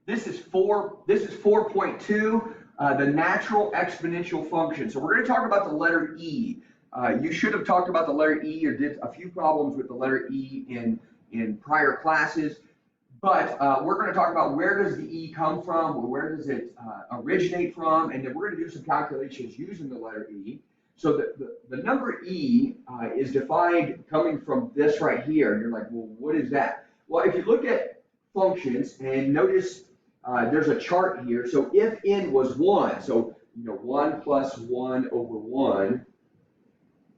This is 4.2, the natural exponential function. So we're going to talk about the letter E. You should have talked about the letter E or did a few problems with the letter E in prior classes. But we're going to talk about where does the E come from, or where does it originate from, and then we're going to do some calculations using the letter E. So the number E is defined coming from this right here, and you're like, well, what is that? Well, if you look at functions and notice there's a chart here. So if n was 1, so 1 plus 1 over 1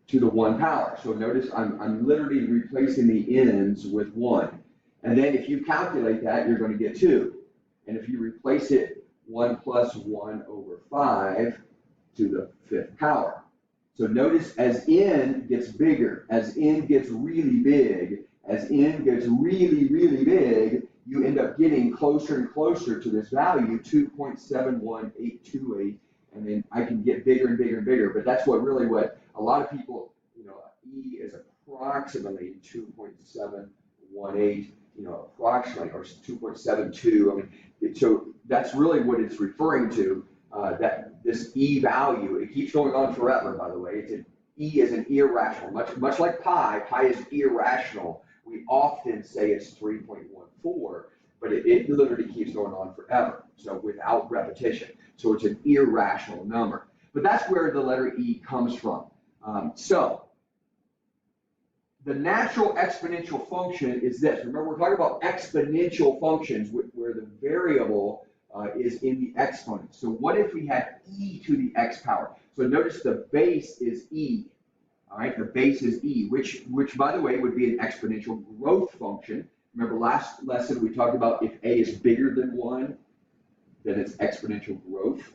to the 1 power. So notice I'm literally replacing the n's with 1. And then if you calculate that, you're going to get 2. And if you replace it, 1 plus 1 over 5 to the 5th power. So notice as n gets bigger, as n gets really big, as n gets really, really big, you end up getting closer and closer to this value, 2.71828. And then I can get bigger and bigger and bigger. But that's what a lot of people, E is approximately 2.718. Approximately, or 2.72. I mean, so that's really what it's referring to. That this E value, it keeps going on forever. By the way, E is an irrational, much like pi. Pi is irrational. We often say it's 3.14, but it literally keeps going on forever. So without repetition. So it's an irrational number. But that's where the letter E comes from. The natural exponential function is this. Remember, we're talking about exponential functions where the variable is in the exponent. So what if we had e to the x power? So notice the base is e. All right, the base is e, which by the way would be an exponential growth function. Remember last lesson we talked about if a is bigger than 1, then it's exponential growth.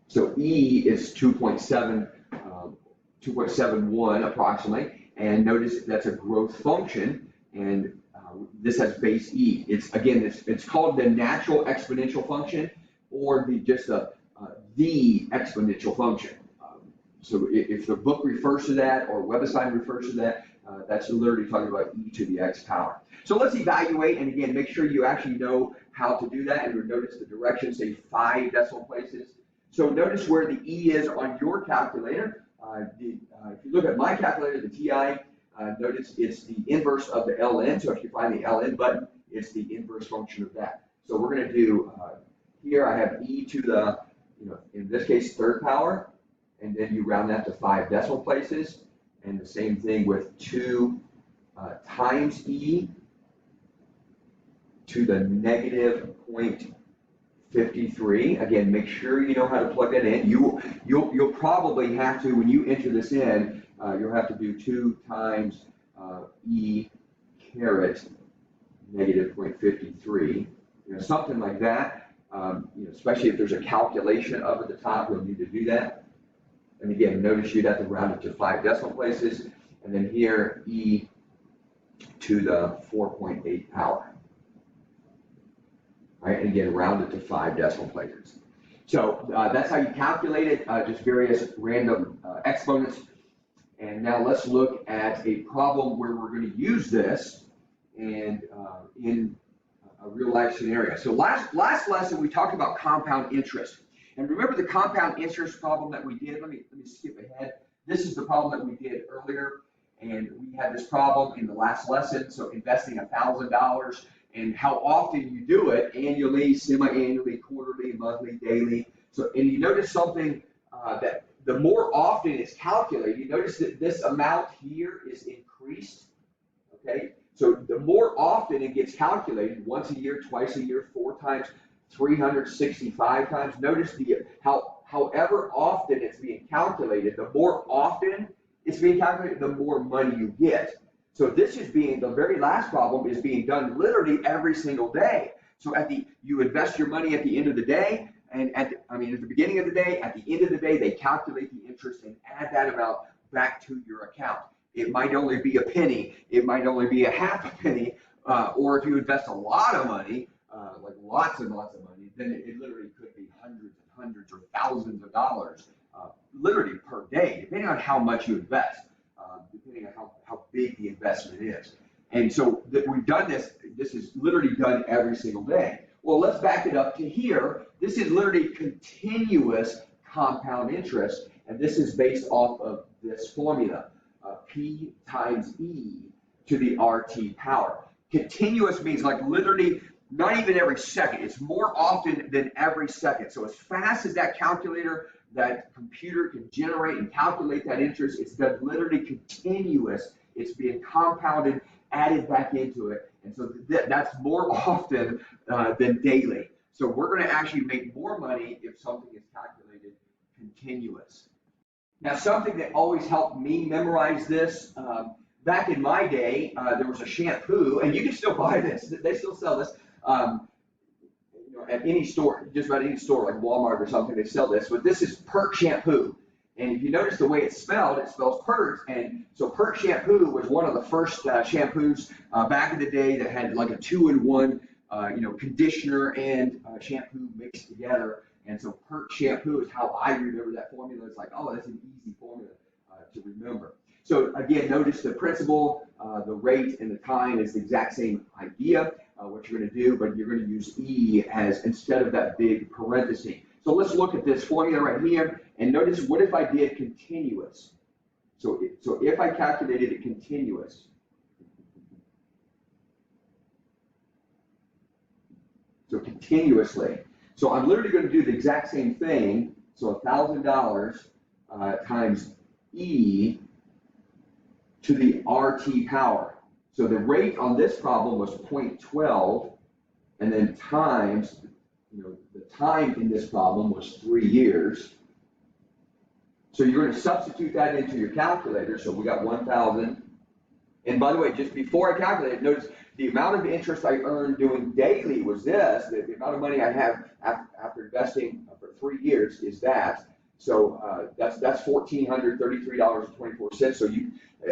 So e is 2.71 approximately, and notice that's a growth function, and this has base e. It's called the natural exponential function, or the exponential function. So if the book refers to that, or WebAssign refers to that, that's literally talking about e to the x power. So let's evaluate, and again, make sure you actually know how to do that, and notice the directions, say 5 decimal places. So notice where the e is on your calculator. If you look at my calculator, the TI, notice it's the inverse of the ln. So if you find the ln button, it's the inverse function of that. So we're going to do, here I have e to the, in this case, 3rd power, and then you round that to 5 decimal places. And the same thing with 2 times e to the negative 0.53. Again, make sure you know how to plug that in. You'll probably have to, when you enter this in, you'll have to do 2 times e caret negative 0.53. Something like that. Especially if there's a calculation up at the top, you'll need to do that. And again, notice you'd have to round it to 5 decimal places, and then here e to the 4.8 power. Right, and again, round it to 5 decimal places. So that's how you calculate it, just various random exponents. And now let's look at a problem where we're going to use this and in a real life scenario. So last lesson we talked about compound interest. And remember the compound interest problem that we did? Let me skip ahead. This is the problem that we did earlier, and we had this problem in the last lesson. So investing $1,000 and how often you do it, annually, semi-annually, quarterly, monthly, daily. So, and you notice something that the more often it's calculated, you notice that this amount here is increased, okay? So the more often it gets calculated, once a year, twice a year, 4 times, 365 times. Notice however often it's being calculated, the more often it's being calculated, the more money you get. So this is the very last problem is being done literally every single day. So you invest your money at the end of the day, and at the beginning of the day, at the end of the day, they calculate the interest and add that amount back to your account. It might only be a penny, it might only be a half a penny, or if you invest a lot of money, like lots and lots of money, then it literally could be hundreds and hundreds or thousands of dollars, literally per day, depending on how much you invest, depending on how big the investment is. And so we've done this is literally done every single day. Well, let's back it up to here. This is literally continuous compound interest, and this is based off of this formula, P times E to the RT power. Continuous means like literally not even every second. It's more often than every second. So as fast as that calculator, that computer can generate and calculate that interest, it's done literally continuous. It's being compounded, added back into it. And so that's more often than daily. So we're going to actually make more money if something is calculated continuous. Now, something that always helped me memorize this, back in my day, there was a shampoo, and you can still buy this. They still sell this. At any store, just about any store like Walmart or something, they sell this. But this is Pert shampoo. And if you notice the way it's spelled, it spells Pert. And so Pert shampoo was one of the first shampoos back in the day that had like a 2-in-1, conditioner and shampoo mixed together. And so Pert shampoo is how I remember that formula. It's like, oh, that's an easy formula to remember. So again, notice the principle, the rate, and the time is the exact same idea. What you're going to do, but you're going to use E as instead of that big parenthesis. So let's look at this formula right here, and notice what if I did continuous. So if I calculated it continuous, so continuously. So I'm literally going to do the exact same thing. So $1,000 times E to the RT power. So the rate on this problem was 0.12, and then times, the time in this problem was 3 years. So you're going to substitute that into your calculator. So we got 1,000. And by the way, just before I calculate it, notice the amount of interest I earned doing daily was this. The amount of money I have after investing for 3 years is that. So that's $1,433.24. So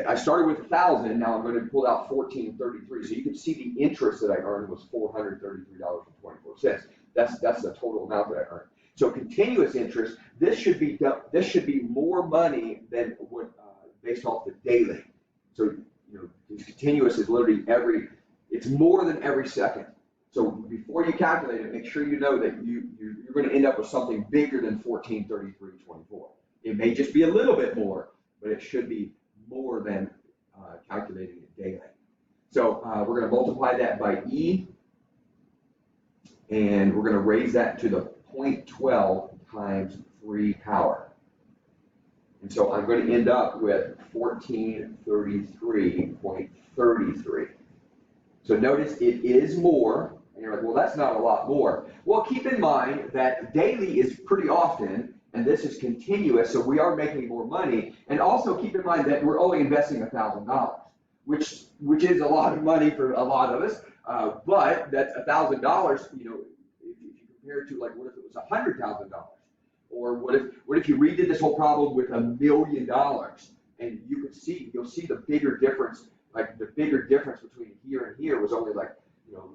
I started with 1,000. Now I'm going to pull out 1,433. So you can see the interest that I earned was $433.24. That's the total amount that I earned. So continuous interest. This should be more money than what based off the daily. So continuous is literally it's more than every second. So before you calculate it, make sure you know that you're going to end up with something bigger than 1433.24. It may just be a little bit more, but it should be more than calculating it daily. So we're going to multiply that by E, and we're going to raise that to the 0.12 times 3 power. And so I'm going to end up with 1433.33. So notice it is more. And you're like, well, that's not a lot more. Well, keep in mind that daily is pretty often, and this is continuous, so we are making more money. And also keep in mind that we're only investing $1,000, which is a lot of money for a lot of us. But that's $1,000. If you compare it to like, what if it was $100,000? Or what if you redid this whole problem with $1 million, and you'll see the bigger difference. Like the bigger difference between here and here was only like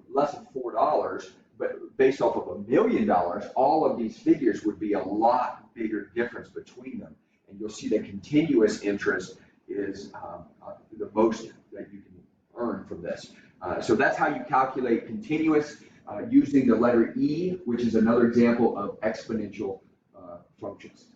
less than $4, but based off of $1 million, all of these figures would be a lot bigger difference between them. And you'll see that continuous interest is the most that you can earn from this. So that's how you calculate continuous using the letter E, which is another example of exponential functions.